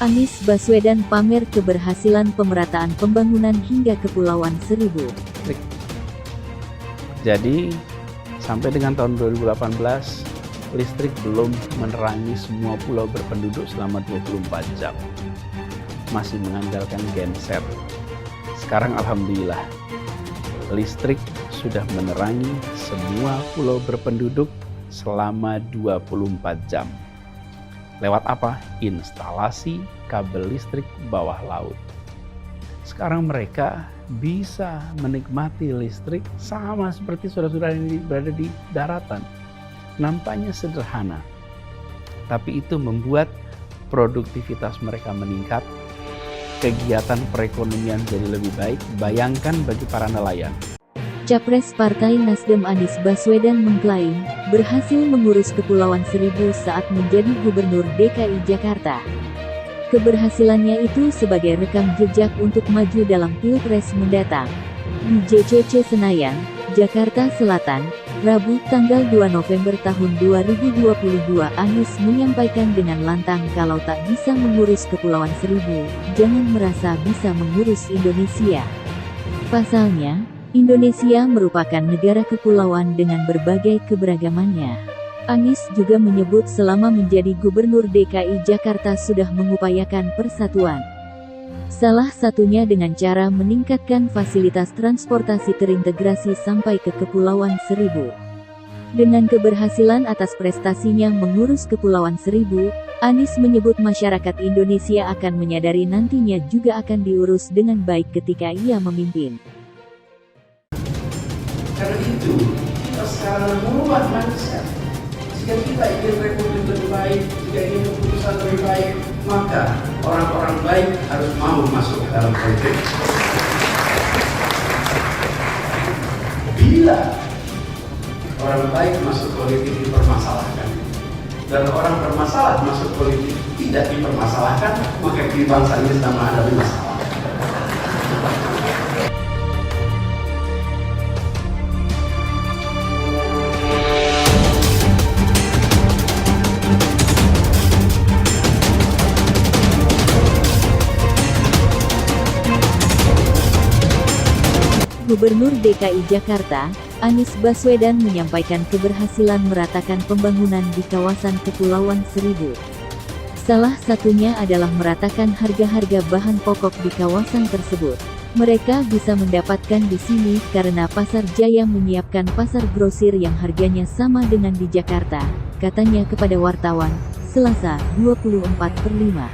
Anies Baswedan pamer keberhasilan pemerataan pembangunan hingga Kepulauan Seribu. Jadi, sampai dengan tahun 2018, listrik belum menerangi semua pulau berpenduduk selama 24 jam. Masih mengandalkan genset. Sekarang alhamdulillah, listrik sudah menerangi semua pulau berpenduduk selama 24 jam. Lewat apa? Instalasi kabel listrik bawah laut. Sekarang mereka bisa menikmati listrik sama seperti saudara-saudara yang berada di daratan. Nampaknya sederhana, tapi itu membuat produktivitas mereka meningkat, kegiatan perekonomian jadi lebih baik. Bayangkan bagi para nelayan. Capres Partai Nasdem Anies Baswedan mengklaim berhasil mengurus Kepulauan Seribu saat menjadi Gubernur DKI Jakarta. Keberhasilannya itu sebagai rekam jejak untuk maju dalam Pilpres mendatang. Di JCC Senayan, Jakarta Selatan, Rabu tanggal 2 November tahun 2022, Anies menyampaikan dengan lantang kalau tak bisa mengurus Kepulauan Seribu, jangan merasa bisa mengurus Indonesia. Pasalnya, Indonesia merupakan negara kepulauan dengan berbagai keberagamannya. Anies juga menyebut selama menjadi Gubernur DKI Jakarta sudah mengupayakan persatuan. Salah satunya dengan cara meningkatkan fasilitas transportasi terintegrasi sampai ke Kepulauan Seribu. Dengan keberhasilan atas prestasinya mengurus Kepulauan Seribu, Anies menyebut masyarakat Indonesia akan menyadari nantinya juga akan diurus dengan baik ketika ia memimpin. Karena itu, kita sekarang merubah mindset. Jika kita ingin republik lebih baik, jika ingin keputusan lebih baik, maka orang-orang baik harus mau masuk ke dalam politik. Bila orang baik masuk politik dipermasalahkan, dan orang bermasalah masuk politik tidak dipermasalahkan, maka bangsa ini sedang menghadapi masalah. Gubernur DKI Jakarta, Anies Baswedan menyampaikan keberhasilan meratakan pembangunan di kawasan Kepulauan Seribu. Salah satunya adalah meratakan harga-harga bahan pokok di kawasan tersebut. Mereka bisa mendapatkan di sini karena Pasar Jaya menyiapkan pasar grosir yang harganya sama dengan di Jakarta, katanya kepada wartawan, Selasa, 24/5.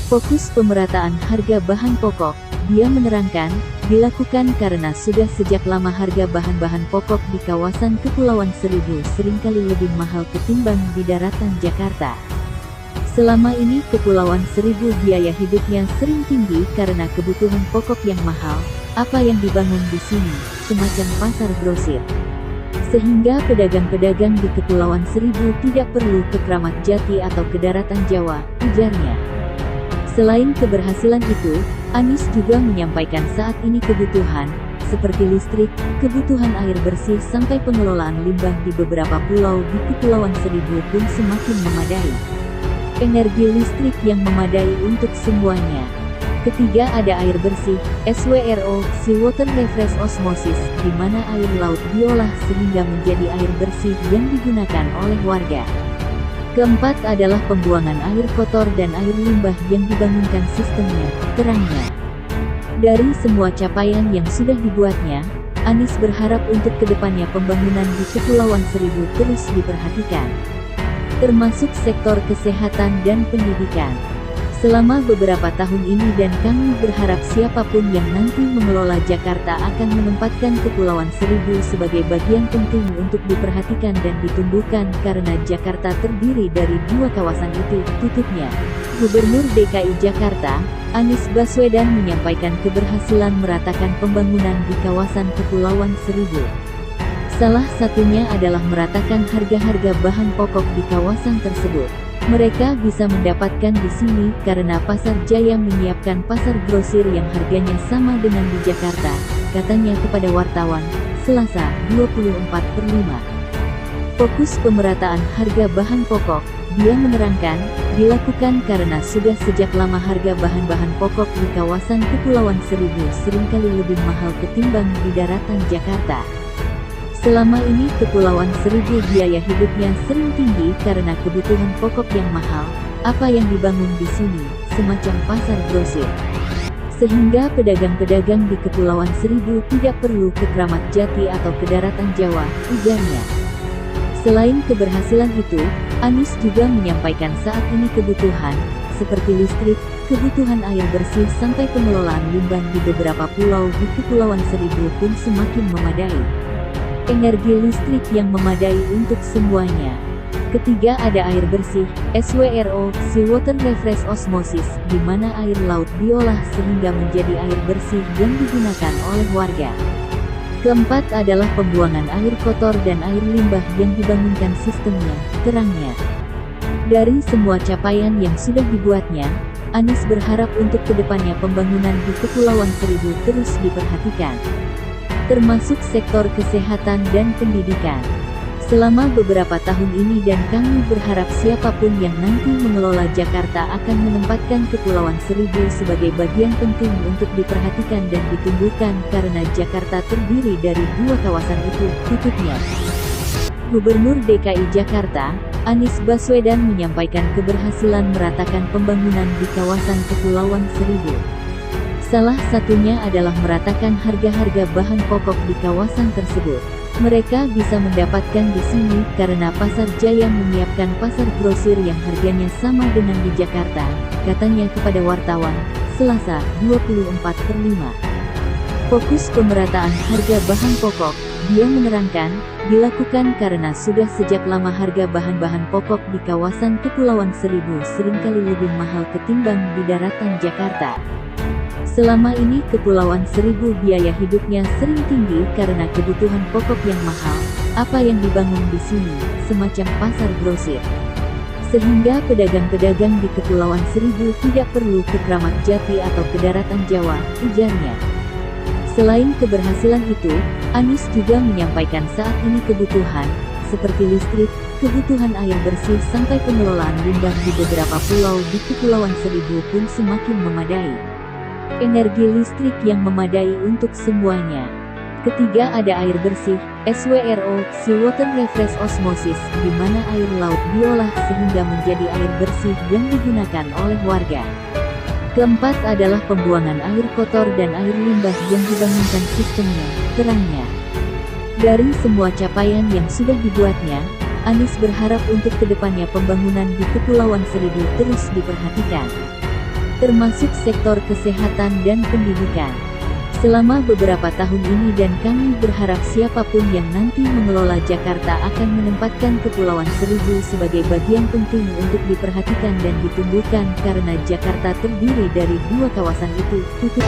Fokus pemerataan harga bahan pokok, dia menerangkan, dilakukan karena sudah sejak lama harga bahan-bahan pokok di kawasan Kepulauan Seribu seringkali lebih mahal ketimbang di daratan Jakarta. Selama ini Kepulauan Seribu biaya hidupnya sering tinggi karena kebutuhan pokok yang mahal. Apa yang dibangun di sini, semacam pasar grosir. Sehingga pedagang-pedagang di Kepulauan Seribu tidak perlu ke Kramat Jati atau ke daratan Jawa, ujarnya. Selain keberhasilan itu, Anies juga menyampaikan saat ini kebutuhan, seperti listrik, kebutuhan air bersih sampai pengelolaan limbah di beberapa pulau di Kepulauan Seribu pun semakin memadai. Energi listrik yang memadai untuk semuanya. Ketiga ada air bersih, SWRO, Seawater Refresh Osmosis, di mana air laut diolah sehingga menjadi air bersih yang digunakan oleh warga. Keempat adalah pembuangan air kotor dan air limbah yang dibangunkan sistemnya, terangnya. Dari semua capaian yang sudah dibuatnya, Anies berharap untuk kedepannya pembangunan di Kepulauan Seribu terus diperhatikan, termasuk sektor kesehatan dan pendidikan. Selama beberapa tahun ini dan kami berharap siapapun yang nanti mengelola Jakarta akan menempatkan Kepulauan Seribu sebagai bagian penting untuk diperhatikan dan ditumbuhkan karena Jakarta terdiri dari dua kawasan itu, tutupnya. Gubernur DKI Jakarta, Anies Baswedan menyampaikan keberhasilan meratakan pembangunan di kawasan Kepulauan Seribu. Salah satunya adalah meratakan harga-harga bahan pokok di kawasan tersebut. Mereka bisa mendapatkan di sini karena Pasar Jaya menyiapkan pasar grosir yang harganya sama dengan di Jakarta, katanya kepada wartawan, Selasa, 24/5. Fokus pemerataan harga bahan pokok, Dia menerangkan, dilakukan karena sudah sejak lama harga bahan-bahan pokok di kawasan Kepulauan Seribu seringkali lebih mahal ketimbang di daratan Jakarta. Selama ini Kepulauan Seribu biaya hidupnya sering tinggi karena kebutuhan pokok yang mahal. Apa yang dibangun di sini, semacam pasar grosir. Sehingga pedagang-pedagang di Kepulauan Seribu tidak perlu ke Kramat Jati atau ke daratan Jawa, ujarnya. Selain keberhasilan itu, Anies juga menyampaikan saat ini kebutuhan, seperti listrik, kebutuhan air bersih sampai pengelolaan limbah di beberapa pulau di Kepulauan Seribu pun semakin memadai. Energi listrik yang memadai untuk semuanya. Ketiga ada air bersih, SWRO, Seawater Refresh Osmosis, di mana air laut diolah sehingga menjadi air bersih yang digunakan oleh warga. Keempat adalah pembuangan air kotor dan air limbah yang dibangunkan sistemnya, terangnya. Dari semua capaian yang sudah dibuatnya, Anies berharap untuk kedepannya pembangunan di Kepulauan Seribu terus diperhatikan, termasuk sektor kesehatan dan pendidikan. Selama beberapa tahun ini dan kami berharap siapapun yang nanti mengelola Jakarta akan menempatkan Kepulauan Seribu sebagai bagian penting untuk diperhatikan dan ditumbuhkan karena Jakarta terdiri dari dua kawasan itu, tutupnya. Gubernur DKI Jakarta, Anies Baswedan menyampaikan keberhasilan meratakan pembangunan di kawasan Kepulauan Seribu. Salah satunya adalah meratakan harga-harga bahan pokok di kawasan tersebut. Mereka bisa mendapatkan di sini karena Pasar Jaya menyiapkan pasar grosir yang harganya sama dengan di Jakarta, katanya kepada wartawan, Selasa, 24/5. Fokus pemerataan harga bahan pokok, dia menerangkan, dilakukan karena sudah sejak lama harga bahan-bahan pokok di kawasan Kepulauan Seribu seringkali lebih mahal ketimbang di daratan Jakarta. Selama ini Kepulauan Seribu biaya hidupnya sering tinggi karena kebutuhan pokok yang mahal. Apa yang dibangun di sini, semacam pasar grosir. Sehingga pedagang-pedagang di Kepulauan Seribu tidak perlu ke Kramat Jati atau ke daratan Jawa, ujarnya. Selain keberhasilan itu, Anies juga menyampaikan saat ini kebutuhan, seperti listrik, kebutuhan air bersih sampai pengelolaan limbah di beberapa pulau di Kepulauan Seribu pun semakin memadai. Energi listrik yang memadai untuk semuanya. Ketiga ada air bersih, SWRO, Seawater Refresh Osmosis, di mana air laut diolah sehingga menjadi air bersih yang digunakan oleh warga. Keempat adalah pembuangan air kotor dan air limbah yang dibangunkan sistemnya, terangnya. Dari semua capaian yang sudah dibuatnya, Anies berharap untuk kedepannya pembangunan di Kepulauan Seribu terus diperhatikan, termasuk sektor kesehatan dan pendidikan. Selama beberapa tahun ini dan kami berharap siapapun yang nanti mengelola Jakarta akan menempatkan Kepulauan Seribu sebagai bagian penting untuk diperhatikan dan ditumbuhkan karena Jakarta terdiri dari dua kawasan itu, tutup.